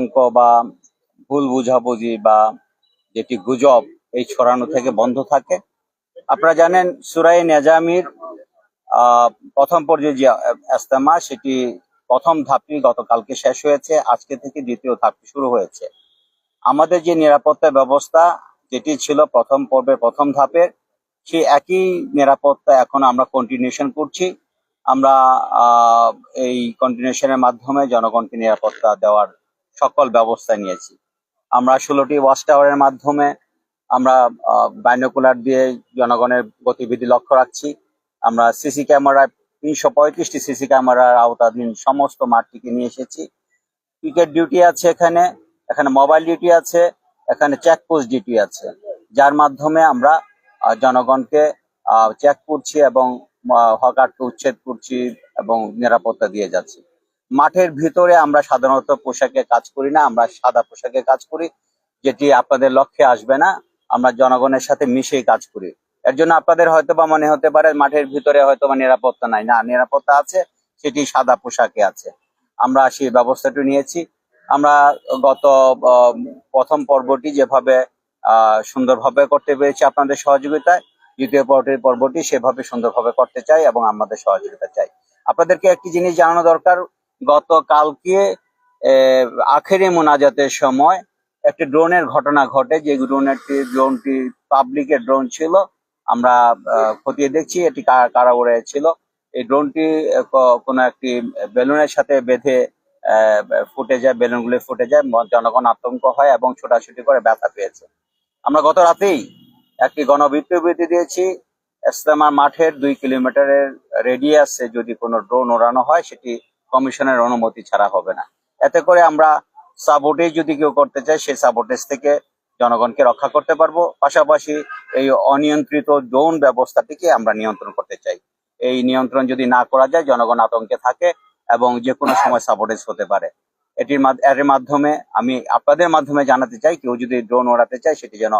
আতঙ্ক বা ভুল বুঝাবুঝি বা যেটি গুজব এই ছড়ানো থেকে বন্ধ থাকে। আপনারা জানেন সূরা নেজামির প্রথম পর্যায়ে যে ইজতেমা সেটি প্রথম ধাপটি গতকালকে শেষ হয়েছে, আজকে থেকে দ্বিতীয় ধাপটি শুরু হয়েছে। আমাদের যে নিরাপত্তা ব্যবস্থা যেটি ছিল প্রথম পর্বের প্রথম ধাপের, সেই একই নিরাপত্তা এখন আমরা কন্টিনিউশন করছি। আমরা এই কন্টিনিউশনের মাধ্যমে জনগণকে নিরাপত্তা দেওয়ার সকল ব্যবস্থা নিয়েছি। আমরা 16টি ওয়াচ টাওয়ারের মাধ্যমে আমরা বাইনোকুলার দিয়ে জনগণের গতিবিধি লক্ষ্য রাখছি। আমরা সিসি ক্যামেরায় 335টি সিসি ক্যামেরার আওতাধীন সমস্ত মাঠটিকে নিয়ে এসেছি। পিকেট ডিউটি আছে, এখানে মোবাইল ডিউটি আছে, এখানে চেকপোস্ট ডিউটি আছে, যার মাধ্যমে আমরা জনগণকে চেক করছি এবং হকারকে উচ্ছেদ করছি এবং নিরাপত্তা দিয়ে যাচ্ছি। মাঠের ভিতরে আমরা সাধারণত পোশাকে কাজ করি না, আমরা সাদা পোশাকে কাজ করি, যেটি আপনাদের লক্ষ্যে আসবে না। আমরা জনগণের সাথে মিশেই কাজ করি। এর জন্য আপনাদের হয়তোবা মনে হতে পারে মাঠের ভিতরে হয়তোবা নিরাপত্তা নাই, না, নিরাপত্তা আছে, সেটি সাদা পোশাকে আছে। আমরা সেই ব্যবস্থাটি নিয়েছি। আমরা গত প্রথম পর্বটি যেভাবে সুন্দরভাবে করতে পেরেছি আপনাদের সহযোগিতায়, দ্বিতীয় পর্বটি সেভাবে সুন্দরভাবে করতে চাই এবং আমাদের সহযোগিতা চাই। আপনাদেরকে একটি জিনিস জানানো দরকার, গতকালকে আখেরি মোনাজাতের সময় একটি ড্রোনের ঘটনা ঘটে, যে ড্রোনটি পাবলিকের ড্রোন ছিল। আমরা খতিয়ে দেখছি এটি কারা উড়িয়েছিল। এই ড্রোনটি কোনো একটি বেলুনের সাথে বেঁধে ফুটে যায়, বেলুনগুলো ফুটে যায়, জনগণ আতঙ্ক হয় এবং ছোটাছুটি করে ব্যথা পেয়েছে। আমরা গত রাতেই একটি গণবিজ্ঞপ্তি দিয়েছি, ইজতেমা মাঠের 2 কিলোমিটারের রেডিয়াসে যদি কোনো ড্রোন ওড়ানো হয় সেটি কমিশনের অনুমতি ছাড়া হবে না। এতে করে আমরা সাবোটেজ যদি কেউ করতে চায় সেই সাবোটেজ থেকে জনগণকে রক্ষা করতে পারবো। পাশাপাশি এই অনিয়ন্ত্রিত ড্রোন ব্যবস্থাটিকে আমরা নিয়ন্ত্রণ করতে চাই। এই নিয়ন্ত্রণ যদি না করা যায় জনগণ আতঙ্কে থাকে এবং যে কোনো সময় সাবোটেজ হতে পারে। এর মাধ্যমে আমি আপনাদের মাধ্যমে জানাতে চাই, কেউ যদি ড্রোন ওড়াতে চায় সেটি যেন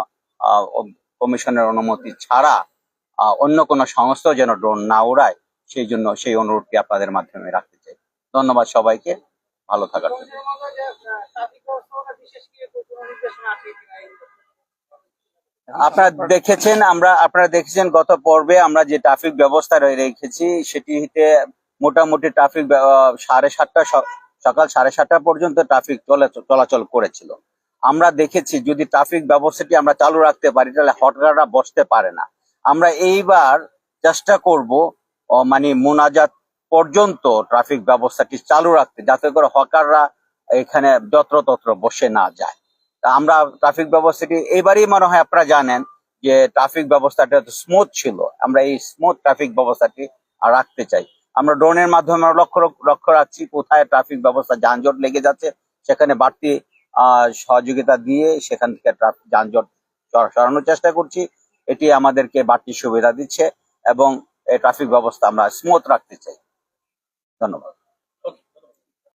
কমিশনের অনুমতি ছাড়া অন্য কোনো সংস্থা যেন ড্রোন না ওড়ায়, সেই অনুরোধটি আপনাদের মাধ্যমে রাখতে চাই। ধন্যবাদ সবাইকে, ভালো থাকার জন্য। আপনারা দেখেছেন গত পর্বে আমরা যে ট্রাফিক ব্যবস্থা রেখেছি সেটিতে মোটামুটি ট্রাফিক সকাল 7:30 পর্যন্ত ট্রাফিক চলাচল করেছিল। আমরা দেখেছি যদি ট্রাফিক ব্যবস্থাটি আমরা চালু রাখতে পারি তাহলে হকাররা বসতে পারে না। আমরা এইবার চেষ্টা করব মানে মোনাজাত পর্যন্ত ট্রাফিক ব্যবস্থাটি চালু রাখতে, যাতে করে হকাররা এখানে যত্রতত্র বসে না যায়। আমরা ট্রাফিক ব্যবস্থাটি এইবারই মনে হয় আপনারা জানেন যে ট্রাফিক ব্যবস্থাটা স্মুথ ছিল, আমরা এই স্মুথ ট্রাফিক ব্যবস্থাটি রাখতে চাই। আমরা ড্রোনের মাধ্যমে লক্ষ্য রাখছি কোথায় ট্রাফিক ব্যবস্থা যানজট লেগে যাচ্ছে, সেখানে বাড়তি সহযোগিতা দিয়ে সেখান থেকে যানজট সরানোর চেষ্টা করছি। এটি আমাদেরকে বাড়তি সুবিধা দিচ্ছে এবং এই ট্রাফিক ব্যবস্থা আমরা স্মুথ রাখতে চাই। ধন্যবাদ।